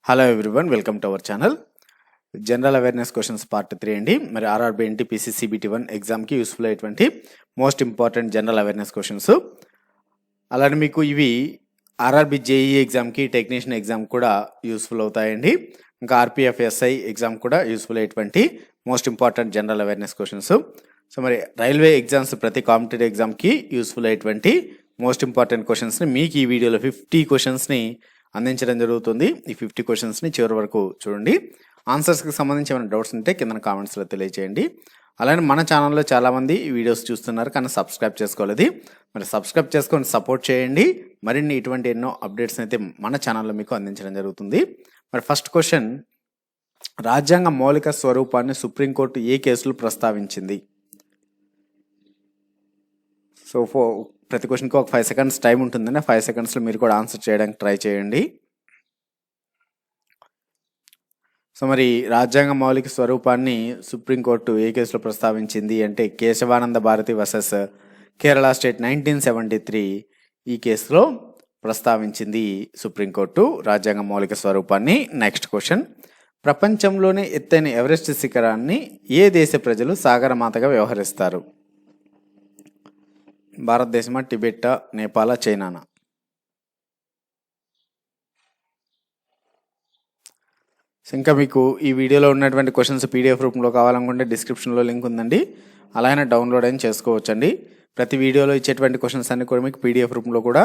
Hello everyone, welcome to our channel. General awareness questions part 3 అండి. మరి RRB NTPC CBT1 ఎగ్జామ్కి useful అయ్యేటువంటి most important general awareness questions. అలానే మీకు ఇవి ఆర్ఆర్బీ జేఈ ఎగ్జామ్కి, టెక్నీషియన్ ఎగ్జామ్ కూడా యూస్ఫుల్ అవుతాయండి. ఇంకా ఆర్పిఎఫ్ ఎస్ఐ ఎగ్జామ్ కూడా యూస్ఫుల్ అయ్యేటువంటి most important general awareness questions. So మరి రైల్వే ఎగ్జామ్స్, ప్రతి కాంపిటేటివ్ ఎగ్జామ్కి యూస్ఫుల్ అయ్యేటువంటి మోస్ట్ ఇంపార్టెంట్ క్వశ్చన్స్ని మీకు ఈ వీడియోలో 50 క్వశ్చన్స్ని అందించడం జరుగుతుంది. ఈ 50 క్వశ్చన్స్ని చివరి వరకు చూడండి. ఆన్సర్స్కి సంబంధించి ఏమైనా డౌట్స్ ఉంటే కింద కామెంట్స్లో తెలియజేయండి. అలానే మన ఛానల్లో చాలామంది ఈ వీడియోస్ చూస్తున్నారు కానీ సబ్స్క్రైబ్ చేసుకోలేదు. మరి సబ్స్క్రైబ్ చేసుకొని సపోర్ట్ చేయండి. మరిన్ని ఇటువంటి ఎన్నో అప్డేట్స్ అయితే మన ఛానల్లో మీకు అందించడం జరుగుతుంది. మరి ఫస్ట్ క్వశ్చన్, రాజ్యాంగ మౌలిక స్వరూపాన్ని సుప్రీంకోర్టు ఏ కేసులో ప్రస్తావించింది? సో ప్రతి క్వశ్చన్కి ఒక 5 సెకండ్స్ టైం ఉంటుందండి. 5 సెకండ్స్లో మీరు కూడా ఆన్సర్ చేయడానికి ట్రై చేయండి. సో మరి రాజ్యాంగ మౌలిక స్వరూపాన్ని సుప్రీంకోర్టు ఏ కేసులో ప్రస్తావించింది అంటే కేశవానంద భారతి వర్సెస్ కేరళ స్టేట్ 1973 ఈ కేసులో ప్రస్తావించింది సుప్రీంకోర్టు రాజ్యాంగ మౌలిక స్వరూపాన్ని. నెక్స్ట్ క్వశ్చన్, ప్రపంచంలోనే ఎత్తైన ఎవరెస్ట్ శిఖరాన్ని ఏ దేశ ప్రజలు సాగరమాతగా వ్యవహరిస్తారు? భారతదేశమా, టిబెట్టా, నేపాలా, చైనానా? ఇంకా మీకు ఈ వీడియోలో ఉన్నటువంటి క్వశ్చన్స్ పీడిఎఫ్ రూపంలో కావాలనుకుంటే డిస్క్రిప్షన్లో లింక్ ఉందండి, అలానే డౌన్లోడ్ అయిన చేసుకోవచ్చండి. ప్రతి వీడియోలో ఇచ్చేటువంటి క్వశ్చన్స్ అన్ని కూడా మీకు పీడిఎఫ్ రూపంలో కూడా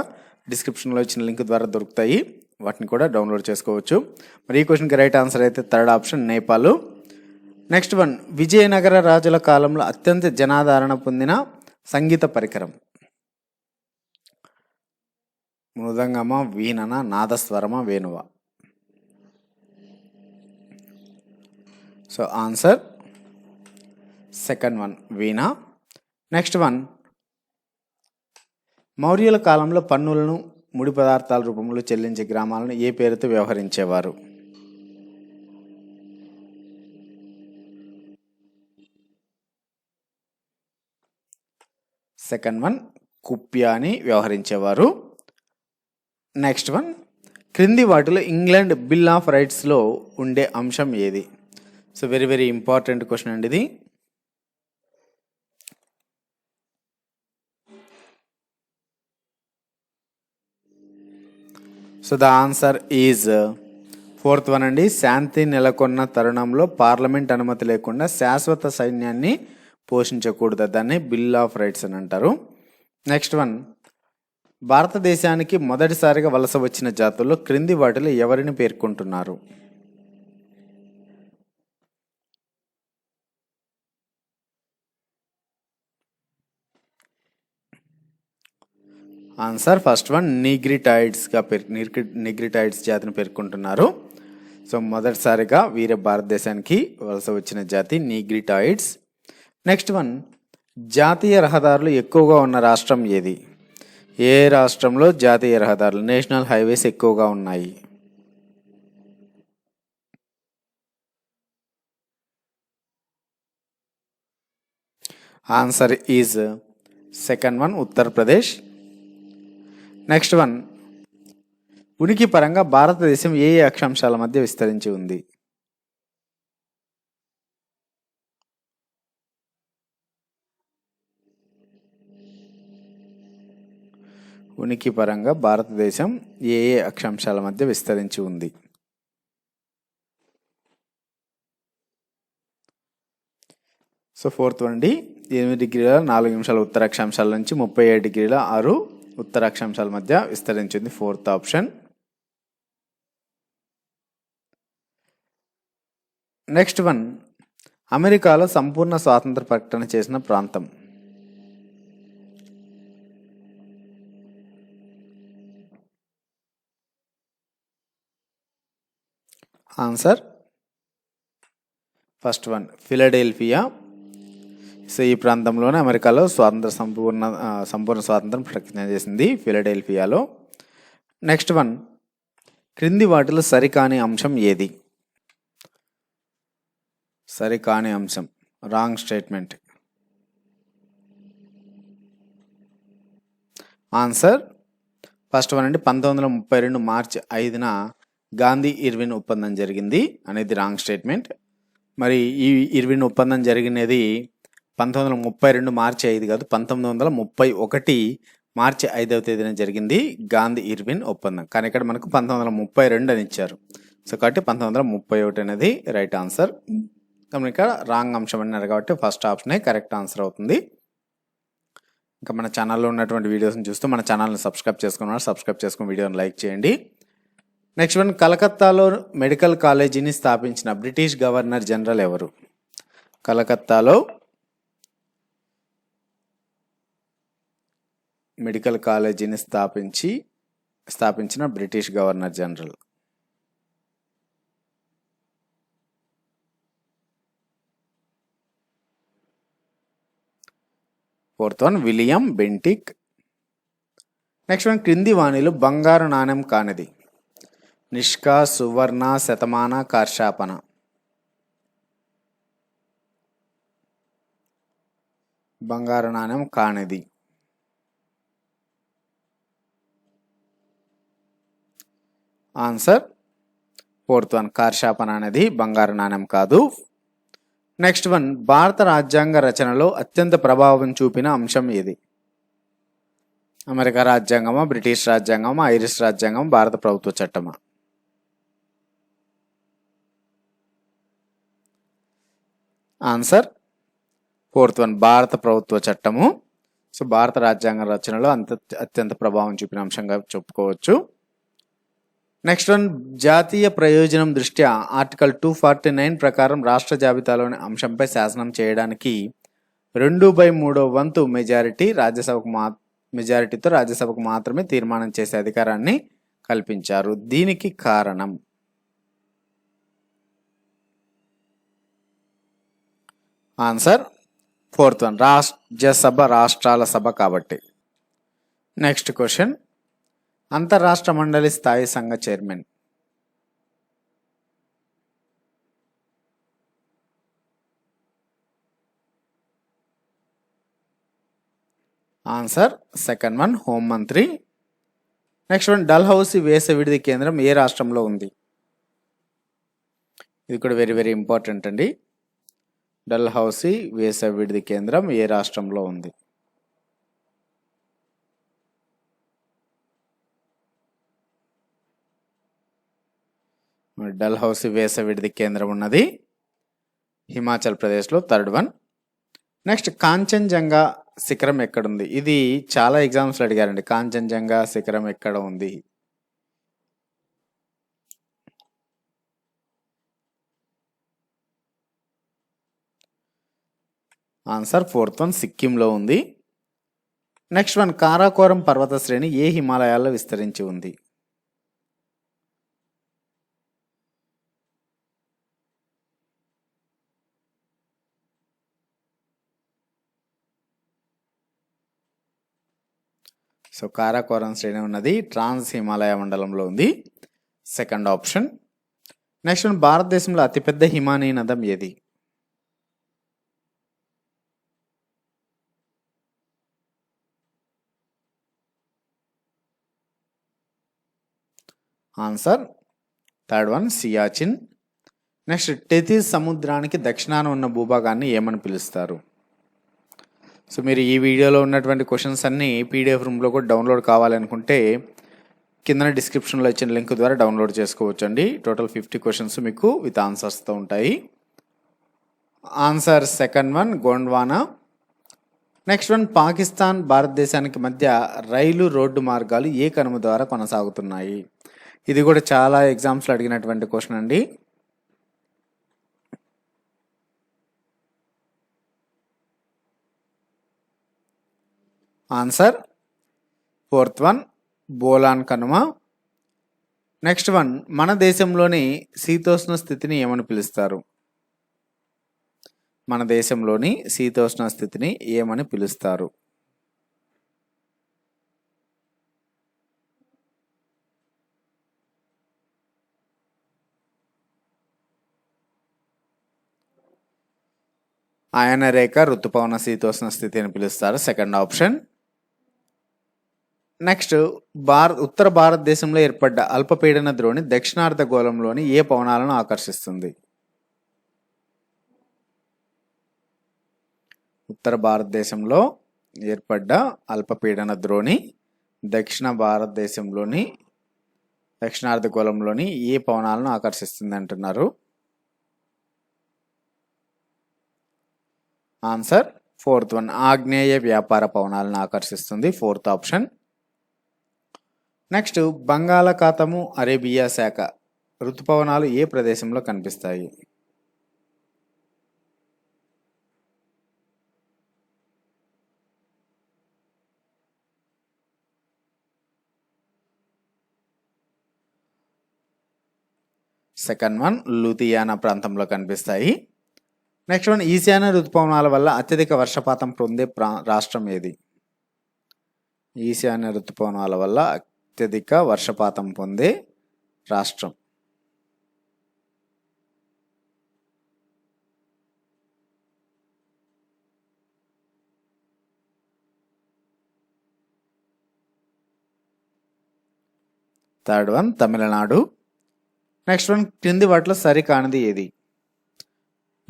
డిస్క్రిప్షన్లో ఇచ్చిన లింక్ ద్వారా దొరుకుతాయి, వాటిని కూడా డౌన్లోడ్ చేసుకోవచ్చు. మరి ఈ క్వశ్చన్కి రైట్ ఆన్సర్ అయితే third option, Nepal. Next one, Vijayanagara రాజుల కాలంలో అత్యంత జనాదరణ పొందిన సంగీత పరికరం? మృదంగమా, వీణనా, నాదస్వరమా, వేణువా? సో ఆన్సర్ సెకండ్ వన్, వీణ. నెక్స్ట్ వన్, మౌర్యుల కాలంలో పన్నులను ముడి పదార్థాల రూపంలో చెల్లించే గ్రామాలను ఏ పేరుతో వ్యవహరించేవారు? సెకండ్ వన్, కుప్య అని వ్యవహరించేవారు. నెక్స్ట్ వన్, క్రింది వాటిలో ఇంగ్లాండ్ బిల్ ఆఫ్ రైట్స్లో ఉండే అంశం ఏది? So very very important question అండి ఇది. So the answer is fourth one అండి. శాంతి నెలకొన్న తరుణంలో పార్లమెంట్ అనుమతి లేకుండా శాశ్వత సైన్యాన్ని పోషించకూడదు, దాన్ని బిల్ ఆఫ్ రైట్స్ అని అంటారు. నెక్స్ట్ వన్, భారతదేశానికి మొదటిసారిగా వలస వచ్చిన జాతుల్లో క్రింది వాటిలో ఎవరిని పేర్కొంటున్నారు? ఆన్సర్ ఫస్ట్ వన్, నీగ్రిటాయిడ్స్గా నీగ్రిటాయిడ్స్ జాతిని పేర్కొంటున్నారు. సో మొదటిసారిగా వీరే భారతదేశానికి వలస వచ్చిన జాతి నీగ్రిటాయిడ్స్. నెక్స్ట్ వన్, జాతీయ రహదారులు ఎక్కువగా ఉన్న రాష్ట్రం ఏది? ఏ రాష్ట్రంలో జాతీయ రహదారులు, నేషనల్ హైవేస్ ఎక్కువగా ఉన్నాయి? Answer is second one, Uttar Pradesh. Next one, ఉనికి పరంగా భారతదేశం ఏ అక్షాంశాల మధ్య విస్తరించి ఉంది? ఉనికి పరంగా భారతదేశం ఏ అక్షాంశాల మధ్య విస్తరించి ఉంది? సో ఫోర్త్ వన్ అండి, 8 డిగ్రీల 4 నిమిషాల ఉత్తర అక్షాంశాల నుంచి 37 డిగ్రీల 6 ఉత్తర అక్షాంశాల మధ్య విస్తరించింది, ఫోర్త్ ఆప్షన్. నెక్స్ట్ వన్, అమెరికాలో సంపూర్ణ స్వాతంత్ర ప్రకటన చేసిన ప్రాంతం? Answer first one, Philadelphia. So ఈ ప్రాంతంలోనే అమెరికాలో సంపూర్ణ స్వాతంత్రం ప్రకటన చేసింది, ఫిలడెల్ఫియాలో. నెక్స్ట్ వన్, క్రింది వాటిలో సరికాని అంశం ఏది? సరికాని అంశం, wrong statement. Answer first one అండి, 1932 మార్చి 5న గాంధీ ఇర్విన్ ఒప్పందం జరిగింది అనేది రాంగ్ స్టేట్మెంట్. మరి ఈ ఇర్విన్ ఒప్పందం జరిగినది 1932 మార్చి 5 కాదు, 1931 మార్చి 5వ తేదీన జరిగింది గాంధీ ఇర్విన్ ఒప్పందం. కానీ ఇక్కడ మనకు 1932 అని ఇచ్చారు. సో కాబట్టి 1931 అనేది రైట్ ఆన్సర్. కాబట్టి ఇక్కడ రాంగ్ అంశం అన్నారు కాబట్టి ఫస్ట్ ఆప్షనే కరెక్ట్ ఆన్సర్ అవుతుంది. ఇంకా మన ఛానల్లో ఉన్నటువంటి వీడియోస్ని చూస్తూ మన ఛానల్ని సబ్స్క్రైబ్ చేసుకుని వీడియోని లైక్ చేయండి. నెక్స్ట్ వన్, కలకత్తాలో మెడికల్ కాలేజీని స్థాపించిన బ్రిటిష్ గవర్నర్ జనరల్ ఎవరు? కలకత్తాలో మెడికల్ కాలేజీని స్థాపించిన British governor general. Fourth one, William Bentinck. Next one, క్రింది వాణిలో బంగారు నాణెం కానిది? నిష్క, సువర్ణ, శతమాన, కార్షాపన. బంగారు నాణెం కానిది ఆన్సర్ ఫోర్త్ వన్, కార్షాపన అనేది బంగారు నాణెం కాదు. నెక్స్ట్ వన్, భారత రాజ్యాంగ రచనలో అత్యంత ప్రభావం చూపిన అంశం ఏది? అమెరికా రాజ్యాంగమా, బ్రిటిష్ రాజ్యాంగమా, ఐరిష్ రాజ్యాంగం, భారత ప్రభుత్వ చట్టమా? ఆన్సర్ ఫోర్త్ వన్, భారత ప్రభుత్వ చట్టము. సో భారత రాజ్యాంగ రచనలో అత్యంత ప్రభావం చూపిన అంశంగా చెప్పుకోవచ్చు. నెక్స్ట్ వన్, జాతీయ ప్రయోజనం దృష్ట్యా ఆర్టికల్ 249 ప్రకారం రాష్ట్ర జాబితాలోని అంశంపై శాసనం చేయడానికి 2/3 వంతు మెజారిటీతో రాజ్యసభకు మాత్రమే తీర్మానం చేసే అధికారాన్ని కల్పించారు. దీనికి కారణం? ఆన్సర్ ఫోర్త్ వన్, రాజ్యసభ రాష్ట్రాల సభ కాబట్టి. నెక్స్ట్ క్వశ్చన్, అంతరాష్ట్ర మండలి స్థాయి సంఘ చైర్మన్? ఆన్సర్ సెకండ్ వన్, హోంమంత్రి. నెక్స్ట్ వన్, డల్హౌసీ వేసవిడిది కేంద్రం ఏ రాష్ట్రంలో ఉంది? ఇది కూడా వెరీ వెరీ ఇంపార్టెంట్ అండి. డల్హౌసీ వేసవిడిది కేంద్రం ఏ రాష్ట్రంలో ఉంది? డల్హౌసీ వేసవిడిది కేంద్రం ఉన్నది హిమాచల్ ప్రదేశ్లో. Third one. నెక్స్ట్, కాంచన్జంగా శిఖరం ఎక్కడుంది? ఇది చాలా ఎగ్జామ్స్లో అడిగారండి. కాంచన్జంగా శిఖరం ఎక్కడ ఉంది? ఆన్సర్ ఫోర్త్ వన్, సిక్కింలో ఉంది. నెక్స్ట్ వన్, కారాకోరం పర్వత శ్రేణి ఏ హిమాలయాల్లో విస్తరించి ఉంది? సో కారాకోరం శ్రేణి ఉన్నది ట్రాన్స్ హిమాలయ మండలంలో ఉంది. Second option. నెక్స్ట్ వన్, భారతదేశంలో అతిపెద్ద హిమానీ నదం ఏది? Answer third one, Siachen. Next, Tethys సముద్రానికి దక్షిణాన ఉన్న భూభాగాన్ని ఏమని పిలుస్తారు? సో మీరు ఈ వీడియోలో ఉన్నటువంటి క్వశ్చన్స్ అన్నీ పీడిఎఫ్ రూమ్లో కూడా డౌన్లోడ్ కావాలనుకుంటే కింద డిస్క్రిప్షన్లో ఇచ్చిన లింక్ ద్వారా డౌన్లోడ్ చేసుకోవచ్చు అండి. టోటల్ 50 క్వశ్చన్స్ మీకు విత్ ఆన్సర్స్తో ఉంటాయి. Answer second one, Gondwana. Next one, Pakistan భారతదేశానికి మధ్య రైలు రోడ్డు మార్గాలు ఏ కనుమ ద్వారా కొనసాగుతున్నాయి? ఇది కూడా చాలా ఎగ్జామ్స్లో అడిగినటువంటి క్వశ్చన్ అండి. Answer fourth one, Bolan Kanuma. Next one, మన దేశంలోని శీతోష్ణ స్థితిని ఏమని పిలుస్తారు? మన దేశంలోని శీతోష్ణ స్థితిని ఏమని పిలుస్తారు? ఆయన రేఖ, ఋతుపవన శీతోష్ణ స్థితి అని పిలుస్తారు. Second option. నెక్స్ట్ ఉత్తర భారతదేశంలో ఏర్పడ్డ అల్పపీడన ద్రోణి దక్షిణార్ధగోళంలోని ఏ పవనాలను ఆకర్షిస్తుంది? ఉత్తర భారతదేశంలో ఏర్పడ్డ అల్పపీడన ద్రోణి దక్షిణార్ధగోళంలోని ఏ పవనాలను ఆకర్షిస్తుంది అంటున్నారు. ఆన్సర్ 4th వన్, ఆగ్నేయ వ్యాపార పవనాలను ఆకర్షిస్తుంది. 4th option. నెక్స్ట్ బంగాళాఖాతము అరేబియా శాఖ ఋతుపవనాలు ఏ ప్రదేశంలో కనిపిస్తాయి? సెకండ్ వన్, లూథియానా ప్రాంతంలో కనిపిస్తాయి. నెక్స్ట్ వన్, ఈశాన్య ఋతుపవనాల వల్ల అత్యధిక వర్షపాతం పొందే రాష్ట్రం ఏది? ఈశాన్య ఋతుపవనాల వల్ల అత్యధిక వర్షపాతం పొందే రాష్ట్రం. Third one, Tamil Nadu. Next one, క్రింది వాటిలో సరికానిది ఏది?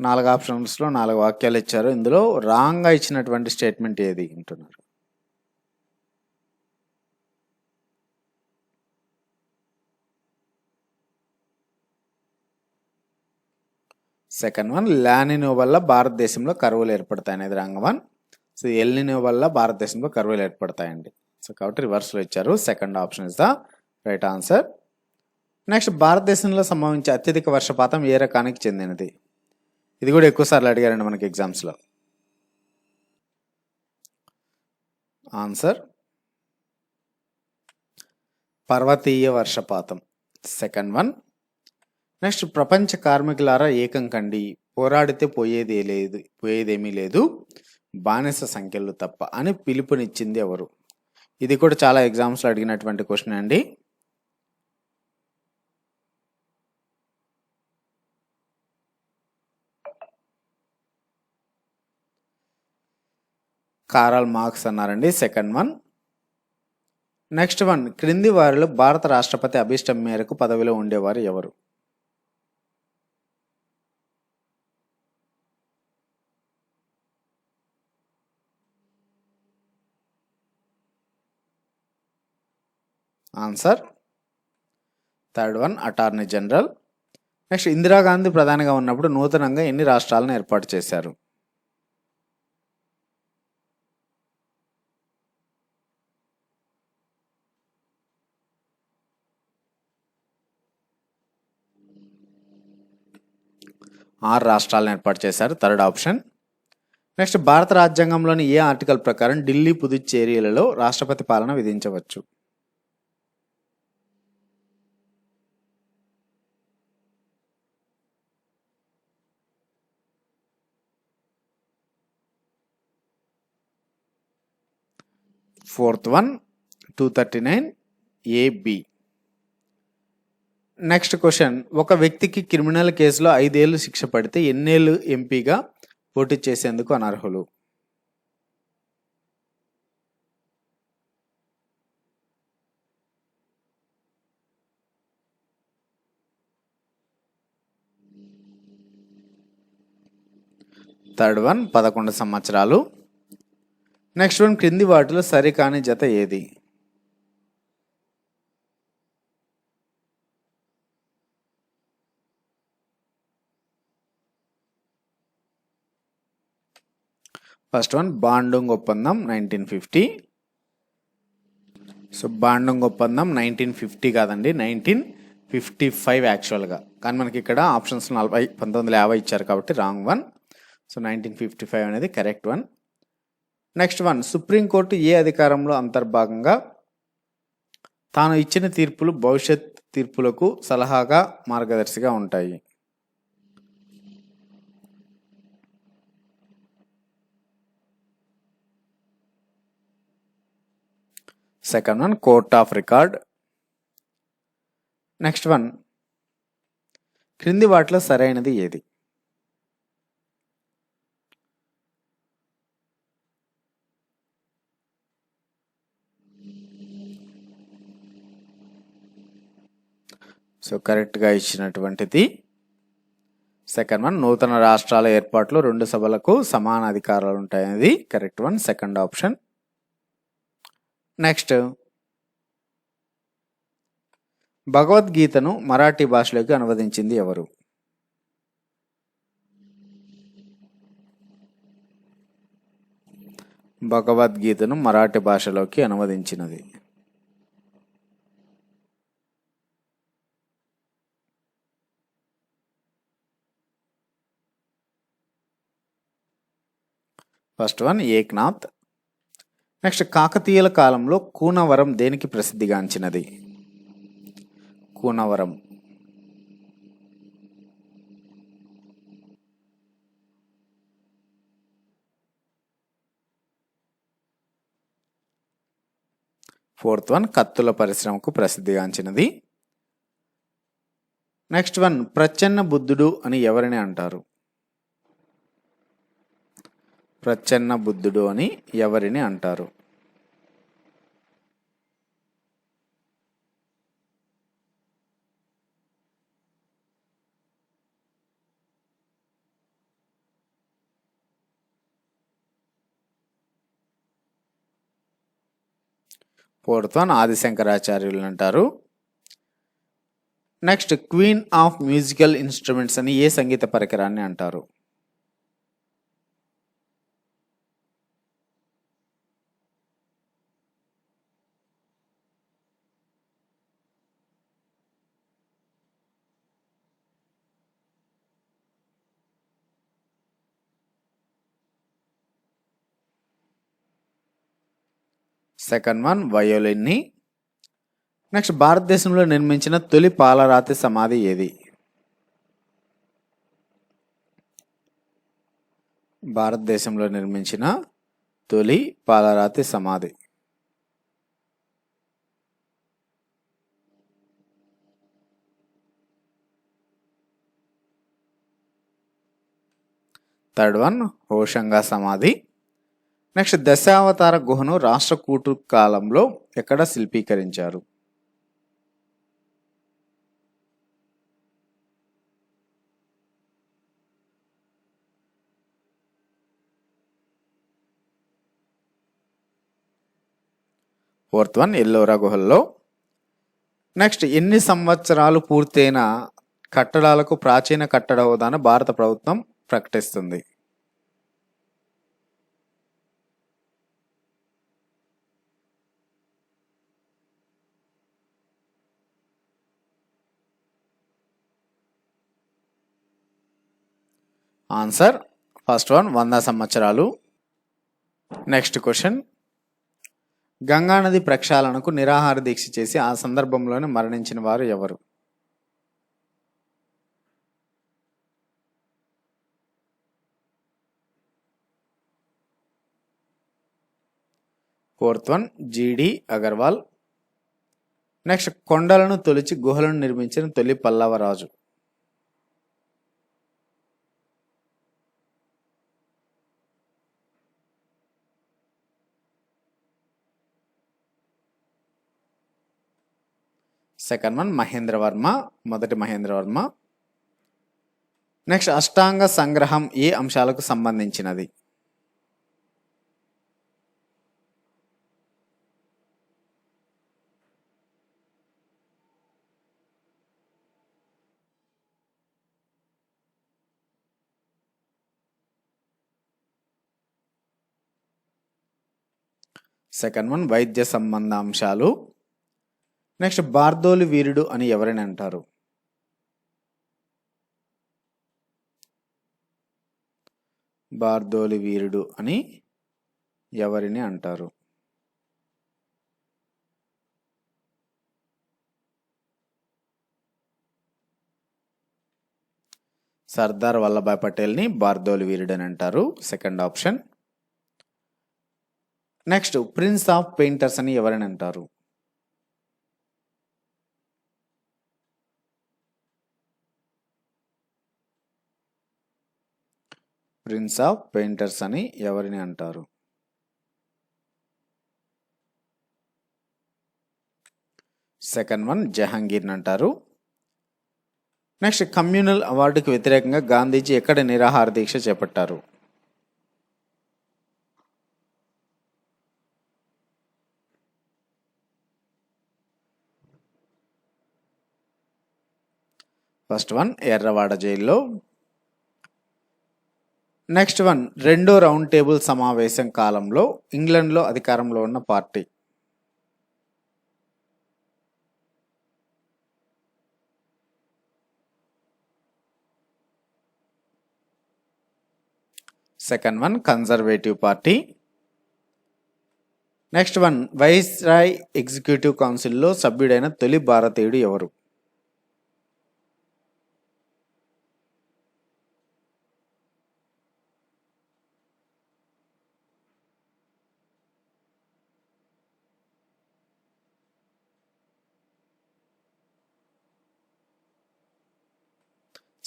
4 ఆప్షన్స్లో 4 వాక్యాలు ఇచ్చారు. ఇందులో రాంగ్గా ఇచ్చినటువంటి స్టేట్మెంట్ ఏది అంటున్నారు. సెకండ్ వన్, లానినో వల్ల భారతదేశంలో కరువులు ఏర్పడతాయి అనేది రాంగ్ వన్. సో ఎల్నినో వల్ల భారతదేశంలో కరువులు ఏర్పడతాయండి. సో కాబట్టి రివర్స్లో ఇచ్చారు. Second option is the right answer. Next, భారతదేశంలో సంభవించే అత్యధిక వర్షపాతం ఏ రకానికి చెందినది? ఇది కూడా ఎక్కువ సార్లు అడిగారండి మనకి ఎగ్జామ్స్లో. ఆన్సర్ పర్వతీయ వర్షపాతం. Second one. నెక్స్ట్, ప్రపంచ కార్మికులారా ఏకం కండి, పోరాడితే పోయేదేమీ లేదు, బానిస సంఖ్యలు తప్ప అని పిలుపునిచ్చింది ఎవరు? ఇది కూడా చాలా ఎగ్జామ్స్లో అడిగినటువంటి క్వశ్చన్ అండి. కారల్ మార్క్స్ అన్నారండి. Second one. నెక్స్ట్ వన్, క్రింది వారిలో భారత రాష్ట్రపతి అభిష్టం మేరకు పదవిలో ఉండేవారు ఎవరు? Answer third one, attorney general. Next, Indira Gandhi ప్రధానిగా ఉన్నప్పుడు నూతనంగా ఎన్ని రాష్ట్రాలను ఏర్పాటు చేశారు? ఆరు రాష్ట్రాలను ఏర్పాటు చేశారు. Third option. నెక్స్ట్, భారత రాజ్యాంగంలోని ఏ ఆర్టికల్ ప్రకారం ఢిల్లీ, పుదుచ్చేరిలలో రాష్ట్రపతి పాలన విధించవచ్చు? Fourth one, 239 AB. Next question, ఒక వ్యక్తికి క్రిమినల్ కేసులో 5 ఏళ్లు శిక్ష పడితే ఎన్నేళ్లు ఎంపీగా పోటీ చేసేందుకు అనర్హులు? థర్డ్ వన్, 11 సంవత్సరాలు. నెక్స్ట్ వన్, క్రింది వాటిలో సరికాని జత ఏది? ఫస్ట్ వన్, బాండుంగ్ ఒప్పందం 1950. సో బాండుంగ్ ఒప్పందం 1950 కాదండి, 1955 యాక్చువల్గా. కానీ మనకి ఇక్కడ ఆప్షన్స్ 1950 ఇచ్చారు కాబట్టి రాంగ్ వన్. సో 1955 అనేది correct one. Next one, Supreme Court ఏ అధికారంలో అంతర్భాగంగా తాను ఇచ్చిన తీర్పులు భవిష్యత్ తీర్పులకు సలహాగా మార్గదర్శిగా ఉంటాయి? Second one, court of record. Next one, క్రింది వాటిలో సరైనది ఏది? సో కరెక్ట్గా ఇచ్చినటువంటిది సెకండ్ వన్. నూతన రాష్ట్రాల ఏర్పాటులో 2 సభలకు సమాన అధికారాలు ఉంటాయనేది correct one, second option. Next, భగవద్గీతను మరాఠీ భాషలోకి అనువదించింది ఎవరు? భగవద్గీతను మరాఠీ భాషలోకి అనువదించినది ఫస్ట్ వన్ ఏక్నాథ్. నెక్స్ట్, కాకతీయుల కాలంలో కూనవరం దేనికి ప్రసిద్ధిగాంచినది? కూనవరం. ఫోర్త్ వన్ కత్తుల పరిశ్రమకు ప్రసిద్ధిగాంచినది. నెక్స్ట్ వన్, ప్రచ్ఛన్న బుద్ధుడు అని ఎవరిని అంటారు? ప్రచ్ఛన్న బుద్ధుడు అని ఎవరిని అంటారు? ఫోర్త్ వన్ ఆదిశంకరాచార్యులు అంటారు. Next, queen of musical instruments అని ఏ సంగీత పరికరాన్ని అంటారు? Second one వయోలిన్ని. నెక్స్ట్, భారతదేశంలో నిర్మించిన తొలి పాలరాతి సమాధి ఏది? భారతదేశంలో నిర్మించిన తొలి పాలరాతి సమాధి. థర్డ్ వన్ హోషంగా సమాధి. నెక్స్ట్, దశావతార గుహను రాష్ట్రకూటు కాలంలో ఎక్కడ శిల్పీకరించారు? ఫోర్త్ వన్ ఎల్లోరా గుహల్లో. నెక్స్ట్, ఎన్ని సంవత్సరాలు పూర్తయిన కట్టడాలకు ప్రాచీన కట్టడ హోదాను భారత ప్రభుత్వం ప్రకటిస్తుంది? ఆన్సర్ ఫస్ట్ వన్ 100 సంవత్సరాలు. నెక్స్ట్ క్వశ్చన్, గంగానది ప్రక్షాళనకు నిరాహార దీక్ష చేసి ఆ సందర్భంలోనే మరణించిన వారు ఎవరు? Fourth one G D Agarwal. Next, కొండలను తొలిచి గుహలను నిర్మించిన తొలి పల్లవ రాజు? సెకండ్ వన్ మహేంద్రవర్మ, మొదటి మహేంద్రవర్మ. నెక్స్ట్, అష్టాంగ సంగ్రహం ఏ అంశాలకు సంబంధించినది? సెకండ్ వన్ వైద్య సంబంధ అంశాలు. నెక్స్ట్, బార్దోలి వీరుడు అని ఎవరిని అంటారు? బార్దోలి వీరుడు అని ఎవరిని అంటారు? సర్దార్ వల్లభాయ్ పటేల్ని బార్దోలి వీరుడు అని అంటారు, second option. Next, prince of painters అని ఎవరిని అంటారు? ప్రిన్స్ ఆఫ్ పెయింటర్స్ అని ఎవరిని అంటారు? సెకండ్ వన్ జహాంగీర్ని అంటారు. నెక్స్ట్ కమ్యూనల్ అవార్డుకి వ్యతిరేకంగా గాంధీజీ ఎక్కడ నిరాహార దీక్ష చేపట్టారు? ఫస్ట్ వన్ ఎర్రవాడ జైల్లో. నెక్స్ట్ వన్ రెండో రౌండ్ టేబుల్ సమావేశం కాలంలో ఇంగ్లాండ్లో అధికారంలో ఉన్న party. Second one conservative party. Next one viceroy executive కౌన్సిల్లో సభ్యుడైన తొలి భారతీయుడు ఎవరు?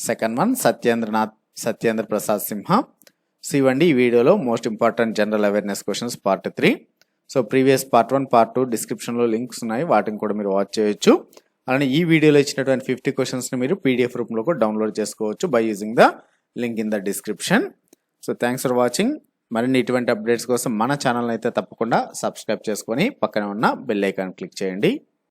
సెకండ్ వన్ సత్యేంద్ర ప్రసాద్ సింహ. సో ఇవ్వండి ఈ వీడియోలో most important general awareness questions part 3. So previous part 1, part 2 డిస్క్రిప్షన్లో లింక్స్ ఉన్నాయి, వాటిని కూడా మీరు వాచ్ చేయొచ్చు. అలానే ఈ వీడియోలో ఇచ్చినటువంటి 50 క్వశ్చన్స్ని మీరు పీడిఎఫ్ రూపంలో కూడా డౌన్లోడ్ చేసుకోవచ్చు by using the link in the description. So thanks for watching. మరిన్ని ఇటువంటి అప్డేట్స్ కోసం మన ఛానల్ అయితే తప్పకుండా సబ్స్క్రైబ్ చేసుకొని పక్కన ఉన్న బెల్ ఐకాన్ క్లిక్ చేయండి.